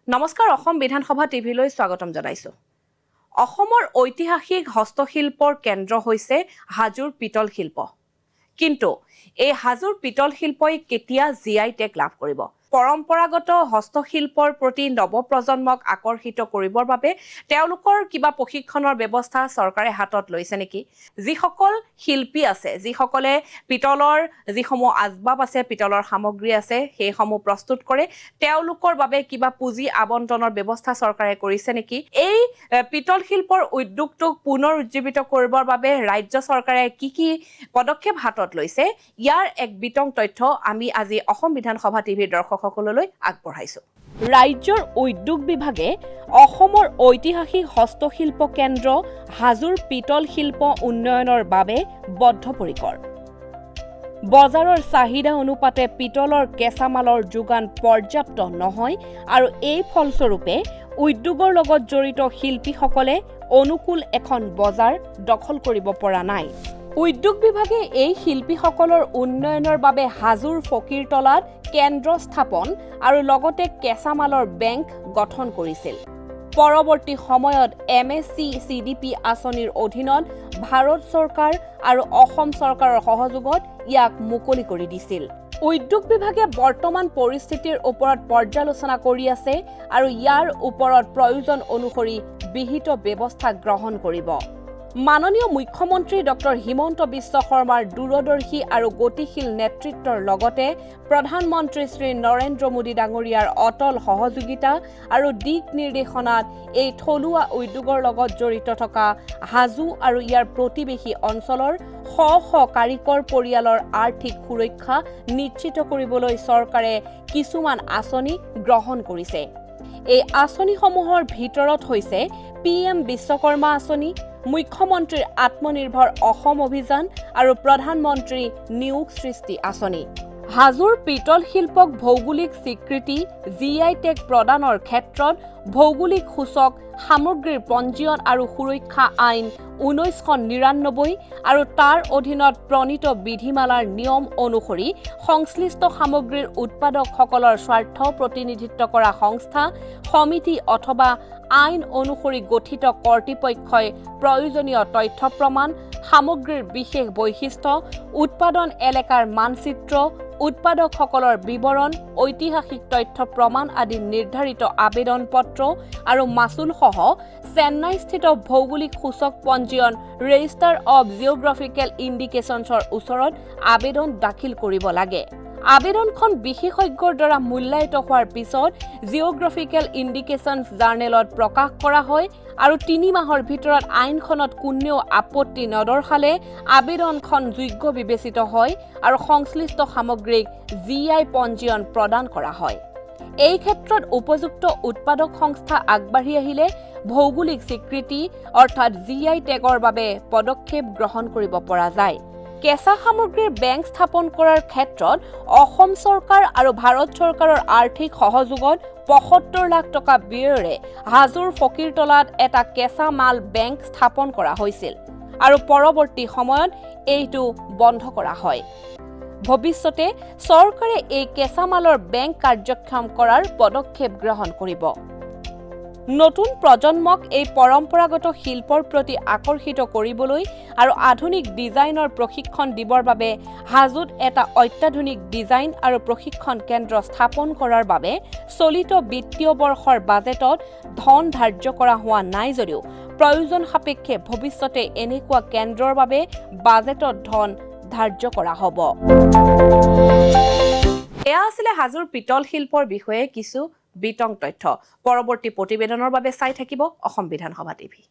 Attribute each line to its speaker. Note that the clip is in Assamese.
Speaker 1: নমস্কাৰ অসম বিধানসভা টিভিলৈ স্বাগতম জনাইছো। অসমৰ ঐতিহাসিক হস্তশিল্পৰ কেন্দ্ৰ হৈছে হাজোৰ পিতল শিল্প। কিন্তু এই হাজোৰ পিতল শিল্পই কেতিয়া জিআই টেগ লাভ কৰিব? পৰম্পৰাগত হস্তশিল্পৰ প্ৰতি নৱপ্ৰজন্মক আকৰ্ষিত কৰিবৰ বাবে তেওঁলোকৰ কিবা প্ৰশিক্ষণৰ ব্যৱস্থা চৰকাৰে হাতত লৈছে নেকি? যিসকল শিল্পী আছে, যিসকলে পিতলৰ যিসমূহ আচবাব আছে, পিতলৰ সামগ্ৰী আছে, সেইসমূহ প্ৰস্তুত কৰে, তেওঁলোকৰ বাবে কিবা পুঁজি আবণ্টনৰ ব্যৱস্থা চৰকাৰে কৰিছে নেকি? এই পিতল শিল্পৰ উদ্যোগটোক পুনৰ উজ্জীৱিত কৰিবৰ বাবে ৰাজ্য চৰকাৰে কি পদক্ষেপ হাতত লৈছে, ইয়াৰ এক বিতং তথ্য আমি আজি অসম বিধানসভা টিভিৰ দৰ্শকসকললৈ আগবঢ়াইছো। ৰাজ্যৰ উদ্যোগ বিভাগে অসমৰ ঐতিহাসিক হস্তশিল্প কেন্দ্ৰ হাজোৰ পিতল শিল্প উন্নয়নৰ বাবে বদ্ধপৰিকৰ। বজাৰৰ চাহিদা অনুপাতে পিতলৰ কেঁচামালৰ যোগান পৰ্যাপ্ত নহয় আৰু এই ফলস্বৰূপে উদ্যোগৰ লগত জড়িত শিল্পীসকলে অনুকূল এখন বজাৰ দখল কৰিব পৰা নাই। উদ্যোগ বিভাগে এই শিল্পীসকলৰ উন্নয়নৰ বাবে হাজোৰ ফকীৰতলাত কেন্দ্ৰ স্থাপন আৰু লগতে কেঁচামালৰ বেংক গঠন কৰিছিল। পৰৱৰ্তী সময়ত MSC-CDP আঁচনিৰ অধীনত ভাৰত চৰকাৰ আৰু অসম চৰকাৰৰ সহযোগত ইয়াক মুকলি কৰি দিছিল। উদ্যোগ বিভাগে বৰ্তমান পৰিস্থিতিৰ ওপৰত পৰ্যালোচনা কৰি আছে আৰু ইয়াৰ ওপৰত প্ৰয়োজন অনুসৰি বিহিত ব্যৱস্থা গ্ৰহণ কৰিব। মাননীয় মুখ্যমন্ত্ৰী ডক্টৰ হিমন্ত বিশ্ব শৰ্মাৰ দূৰদৰ্শী আৰু গতিশীল নেতৃত্বৰ লগতে প্ৰধানমন্ত্ৰী শ্ৰী নৰেন্দ্ৰ মোদী ডাঙৰীয়াৰ অটল সহযোগিতা আৰু দিক নিৰ্দেশনাত এই থলুৱা উদ্যোগৰ লগত জড়িত থকা হাজো আৰু ইয়াৰ প্ৰতিৱেশী অঞ্চলৰ শ শ কাৰিকৰ পৰিয়ালৰ আৰ্থিক সুৰক্ষা নিশ্চিত কৰিবলৈ চৰকাৰে কিছুমান আঁচনি গ্ৰহণ কৰিছে। এই আঁচনিসমূহৰ ভিতৰত হৈছে PM বিশ্বকৰ্মা আঁচনি, মুখ্যমন্ত্ৰীৰ আত্মনিৰ্ভৰ অসম অভিযান আৰু প্ৰধানমন্ত্ৰী নিয়োগ সৃষ্টি আঁচনি। হাজোৰ পিতল শিল্পক ভৌগোলিক স্বীকৃতি GI টেগ প্ৰদানৰ ক্ষেত্ৰত ভৌগোলিক সূচক সামগ্ৰীৰ পঞ্জীয়ন আৰু সুৰক্ষা আইন 1999 আৰু তাৰ অধীনত প্ৰণীত বিধিমালাৰ নিয়ম অনুসৰি সংশ্লিষ্ট সামগ্ৰীৰ উৎপাদকসকলৰ স্বাৰ্থ প্ৰতিনিধিত্ব কৰা সংস্থা, সমিতি অথবা আইন অনুসৰি গঠিত কৰ্তৃপক্ষই প্ৰয়োজনীয় তথ্য প্ৰমাণ, সামগ্ৰীৰ বিশেষ বৈশিষ্ট্য, উৎপাদন এলেকাৰ মানচিত্ৰ, উৎপাদকসকলৰ বিৱৰণ, ঐতিহাসিক তথ্য প্ৰমাণ আদি নিৰ্ধাৰিত আবেদন পত্ৰ আৰু মাচুলসহ চেন্নাইস্থিত ভৌগোলিক সূচক পঞ্জীয়ন ৰেজিষ্টাৰ অৱ জিঅ'গ্ৰাফিকেল ইণ্ডিকেশ্যনছৰ ওচৰত আবেদন দাখিল কৰিব লাগে। আবেদনখন বিশেষজ্ঞৰ দ্বাৰা মূল্যায়িত হোৱাৰ পিছত জিঅ'গ্ৰাফিকেল ইণ্ডিকেশ্যনছ জাৰ্নেলত প্ৰকাশ কৰা হয় আৰু 3 মাহৰ ভিতৰত আইনখনত কোনেও আপত্তি নদৰ্শালে আবেদনখন যোগ্য বিবেচিত হয় আৰু সংশ্লিষ্ট সামগ্ৰীক GI পঞ্জীয়ন প্ৰদান কৰা হয়। এই ক্ষেত্ৰত উপযুক্ত উৎপাদক সংস্থা আগবাঢ়ি আহিলে ভৌগোলিক স্বীকৃতি অৰ্থাৎ GI টেগৰ বাবে পদক্ষেপ গ্ৰহণ কৰিব পৰা যায়। কেঁচা সামগ্ৰীৰ বেংক স্থাপন কৰাৰ ক্ষেত্ৰত অসম চৰকাৰ আৰু ভাৰত চৰকাৰৰ আৰ্থিক সহযোগত 75 লাখ টকা ব্যয়েৰে হাজোৰ ফকীৰতলাত এটা কেঁচা মাল বেংক স্থাপন কৰা হৈছিল আৰু পৰৱৰ্তী সময়ত এইটো বন্ধ কৰা হয়। ভৱিষ্যতে চৰকাৰে এই কেঁচা মালৰ বেংক কাৰ্যক্ষম কৰাৰ পদক্ষেপ গ্ৰহণ কৰিব। নতুন প্ৰজন্মক এই পৰম্পৰাগত শিল্পৰ প্ৰতি আকৰ্ষিত কৰিবলৈ আৰু আধুনিক ডিজাইনৰ প্ৰশিক্ষণ দিবৰ বাবে হাজোত এটা অত্যাধুনিক ডিজাইন আৰু প্ৰশিক্ষণ কেন্দ্ৰ স্থাপন কৰাৰ বাবে চলিত বিত্তীয় বৰ্ষৰ বাজেটত ধন ধাৰ্য কৰা হোৱা নাই যদিও প্ৰয়োজন সাপেক্ষে ভৱিষ্যতে এনেকুৱা কেন্দ্ৰৰ বাবে বাজেটত ধন ধাৰ্য কৰা হ'ব। এয়া আছিলে হাজোৰ পিতল শিল্পৰ বিষয়ে কিছু বিতং তথ্য। পৰৱৰ্তী প্ৰতিবেদনৰ বাবে চাই থাকিব অসম বিধানসভা টিভি।